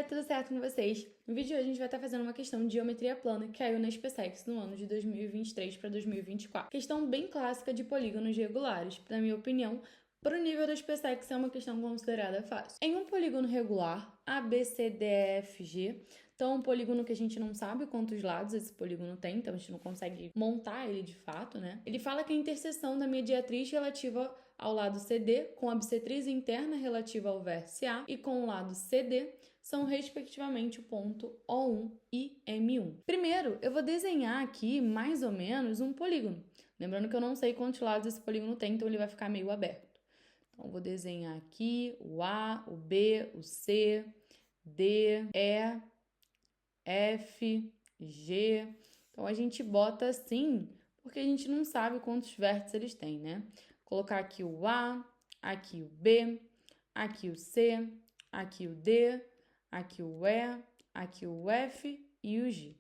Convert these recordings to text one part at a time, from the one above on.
galera, tudo certo com vocês? No vídeo de hoje a gente vai estar fazendo uma questão de geometria plana que caiu na SpaceX no ano de 2023 para 2024. Questão bem clássica de polígonos regulares. Na minha opinião, para o nível da SpaceX é uma questão considerada fácil. Em um polígono regular, ABCDEFG, então um polígono que a gente não sabe quantos lados esse polígono tem, então a gente não consegue montar ele de fato, né? Ele fala que a interseção da mediatriz relativa ao lado CD com a bissetriz interna relativa ao vértice A e com o lado CD são respectivamente o ponto O1 e M1. Primeiro, eu vou desenhar aqui mais ou menos um polígono. Lembrando que eu não sei quantos lados esse polígono tem, então ele vai ficar meio aberto. Então, eu vou desenhar aqui o A, o B, o C, D, E, F, G. Então, a gente bota assim, porque a gente não sabe quantos vértices eles têm, né? Vou colocar aqui o A, aqui o B, aqui o C, aqui o D, aqui o E, aqui o F e o G.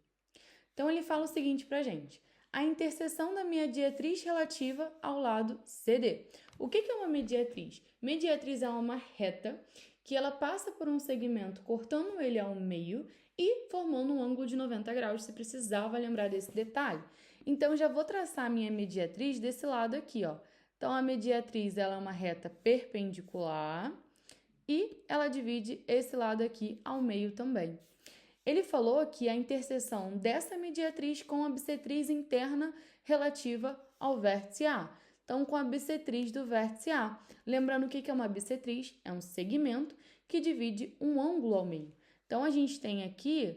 Então, ele fala o seguinte pra gente. A interseção da mediatriz relativa ao lado CD. O que é uma mediatriz? Mediatriz é uma reta que ela passa por um segmento cortando ele ao meio e formando um ângulo de 90 graus, se precisava lembrar desse detalhe. Então, já vou traçar a minha mediatriz desse lado aqui, ó. Então, a mediatriz ela é uma reta perpendicular e ela divide esse lado aqui ao meio também. Ele falou que a interseção dessa mediatriz com a bissetriz interna relativa ao vértice A. Então, com a bissetriz do vértice A. Lembrando o que é uma bissetriz? É um segmento que divide um ângulo ao meio. Então, a gente tem aqui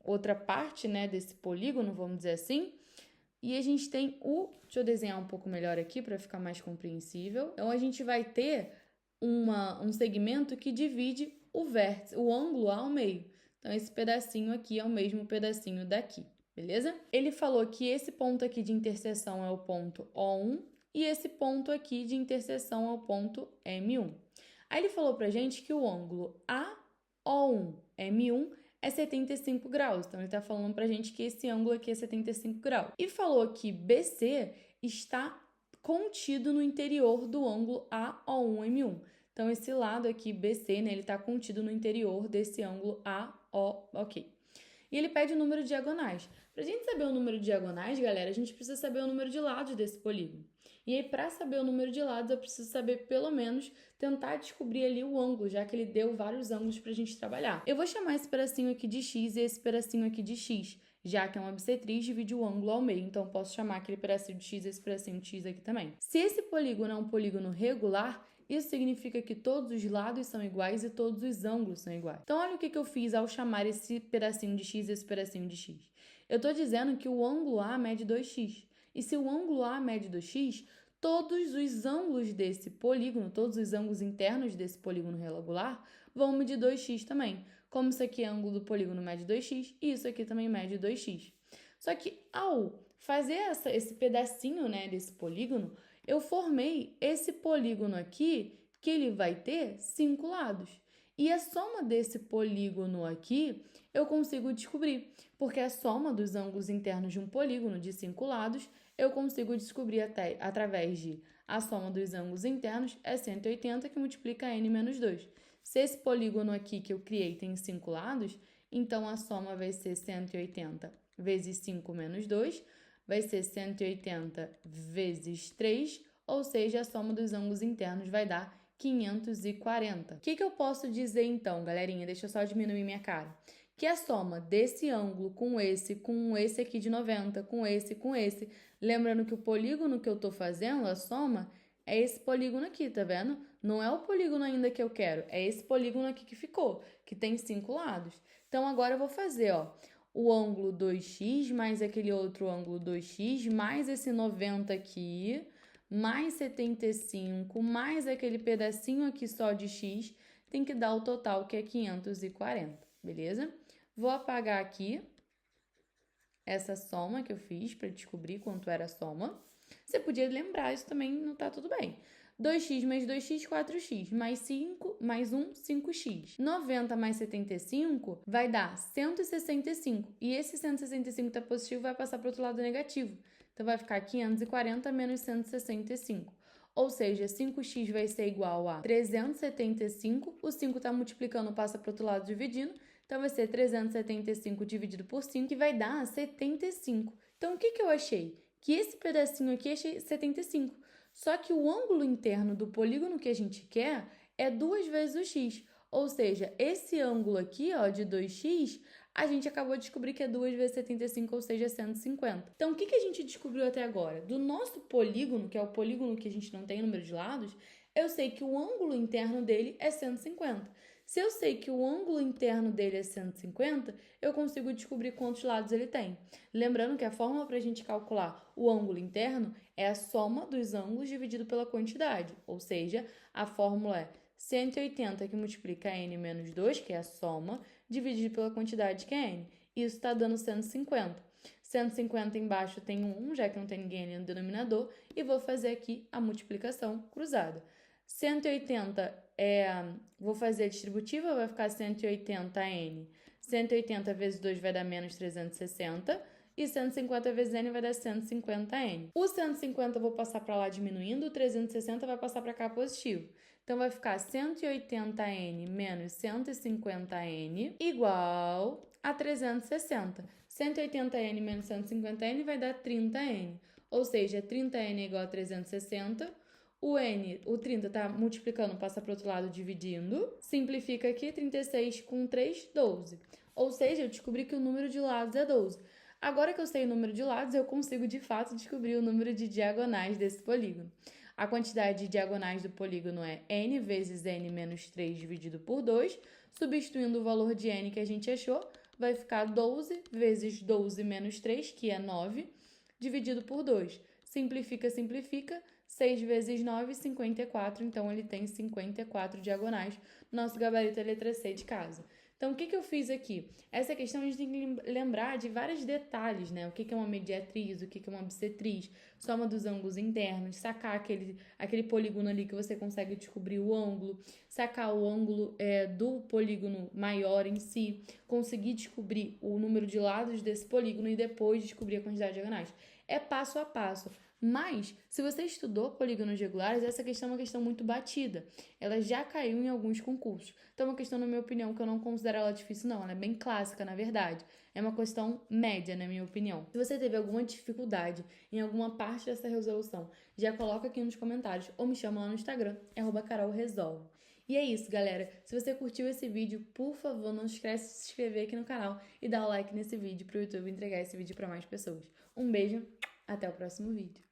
outra parte, né, desse polígono, vamos dizer assim, e a gente tem deixa eu desenhar um pouco melhor aqui para ficar mais compreensível. Então, a gente vai ter um segmento que divide o ângulo ao meio. Então, esse pedacinho aqui é o mesmo pedacinho daqui, beleza? Ele falou que esse ponto aqui de interseção é o ponto O1 e esse ponto aqui de interseção é o ponto M1. Aí ele falou pra gente que o ângulo AO1-M1 é 75 graus. Então, ele tá falando pra gente que esse ângulo aqui é 75 graus. E falou que BC está contido no interior do ângulo AO1-M1. Então, esse lado aqui, BC, né, ele está contido no interior desse ângulo AO, ok. E ele pede o número de diagonais. Para a gente saber o número de diagonais, galera, a gente precisa saber o número de lados desse polígono. E aí, para saber o número de lados, eu preciso saber, pelo menos, tentar descobrir ali o ângulo, já que ele deu vários ângulos para a gente trabalhar. Eu vou chamar esse pedacinho aqui de X e esse pedacinho aqui de X, já que é uma bissetriz, divide o ângulo ao meio. Então, eu posso chamar aquele pedacinho de X e esse pedacinho de X aqui também. Se esse polígono é um polígono regular, isso significa que todos os lados são iguais e todos os ângulos são iguais. Então, olha o que eu fiz ao chamar esse pedacinho de x e esse pedacinho de x. Eu estou dizendo que o ângulo A mede 2x. E se o ângulo A mede 2x, todos os ângulos desse polígono, todos os ângulos internos desse polígono regular, vão medir 2x também. Como isso aqui é ângulo do polígono mede 2x, e isso aqui também mede 2x. Só que ao fazer esse pedacinho, né, desse polígono, eu formei esse polígono aqui, que ele vai ter 5 lados. E a soma desse polígono aqui, eu consigo descobrir, porque a soma dos ângulos internos de um polígono de 5 lados, eu consigo descobrir através de a soma dos ângulos internos é 180, que multiplica n menos 2. Se esse polígono aqui que eu criei tem 5 lados, então a soma vai ser 180 vezes 5 menos 2, vai ser 180 vezes 3, ou seja, a soma dos ângulos internos vai dar 540. O que eu posso dizer então, galerinha? Deixa eu só diminuir minha cara. Que a soma desse ângulo com esse aqui de 90, com esse, lembrando que o polígono que eu tô fazendo, a soma, é esse polígono aqui, tá vendo? Não é o polígono ainda que eu quero, é esse polígono aqui que ficou, que tem 5 lados. Então, agora eu vou fazer, ó, o ângulo 2x mais aquele outro ângulo 2x, mais esse 90 aqui, mais 75, mais aquele pedacinho aqui só de x, tem que dar o total, que é 540, beleza? Vou apagar aqui essa soma que eu fiz para descobrir quanto era a soma. Você podia lembrar, isso também não tá tudo bem. 2x mais 2x, 4x, mais 5, mais 1, 5x. 90 mais 75 vai dar 165. E esse 165 tá positivo, vai passar para o outro lado negativo. Então, vai ficar 540 menos 165. ou seja, 5x vai ser igual a 375, o 5 está multiplicando, passa para o outro lado dividindo, então vai ser 375 dividido por 5, que vai dar 75. Então, o que eu achei? Que esse pedacinho aqui achei 75. Só que o ângulo interno do polígono que a gente quer é 2 vezes o x. Ou seja, esse ângulo aqui, ó, de 2x, a gente acabou de descobrir que é 2 vezes 75, ou seja, 150. Então, o que a gente descobriu até agora? Do nosso polígono, que é o polígono que a gente não tem número de lados, eu sei que o ângulo interno dele é 150. Se eu sei que o ângulo interno dele é 150, eu consigo descobrir quantos lados ele tem. Lembrando que a fórmula para a gente calcular o ângulo interno é a soma dos ângulos dividido pela quantidade, ou seja, a fórmula é 180 que multiplica n menos 2, que é a soma, dividido pela quantidade que é n. Isso está dando 150. 150 embaixo tem um 1, já que não tem ninguém ali no denominador, e vou fazer aqui a multiplicação cruzada. 180 vou fazer a distributiva, vai ficar 180n. 180 vezes 2 vai dar menos 360, e 150 vezes n vai dar 150n. O 150 eu vou passar para lá diminuindo, o 360 vai passar para cá positivo. Então, vai ficar 180n menos 150n igual a 360. 180n menos 150n vai dar 30n. Ou seja, 30n é igual a 360. O 30 está multiplicando, passa para o outro lado dividindo. Simplifica aqui, 36 com 3, 12. Ou seja, eu descobri que o número de lados é 12. Agora que eu sei o número de lados, eu consigo de fato descobrir o número de diagonais desse polígono. A quantidade de diagonais do polígono é n vezes n menos 3 dividido por 2. Substituindo o valor de n que a gente achou, vai ficar 12 vezes 12 menos 3, que é 9, dividido por 2. Simplifica, simplifica. 6 vezes 9, 54. Então, ele tem 54 diagonais. Nosso gabarito é a letra C de casa. Então, o que eu fiz aqui? Essa questão a gente tem que lembrar de vários detalhes, né? O que é uma mediatriz, o que é uma bissetriz, soma dos ângulos internos, sacar aquele polígono ali que você consegue descobrir o ângulo, sacar o ângulo do polígono maior em si, conseguir descobrir o número de lados desse polígono e depois descobrir a quantidade de diagonais. É passo a passo. Mas, se você estudou polígonos regulares, essa questão é uma questão muito batida. Ela já caiu em alguns concursos. Então, é uma questão, na minha opinião, que eu não considero ela difícil, não. Ela é bem clássica, na verdade. É uma questão média, na minha opinião. Se você teve alguma dificuldade em alguma parte dessa resolução, já coloca aqui nos comentários ou me chama lá no Instagram, @carolresolve. E é isso, galera. Se você curtiu esse vídeo, por favor, não esquece de se inscrever aqui no canal e dar o like nesse vídeo para o YouTube entregar esse vídeo para mais pessoas. Um beijo, até o próximo vídeo.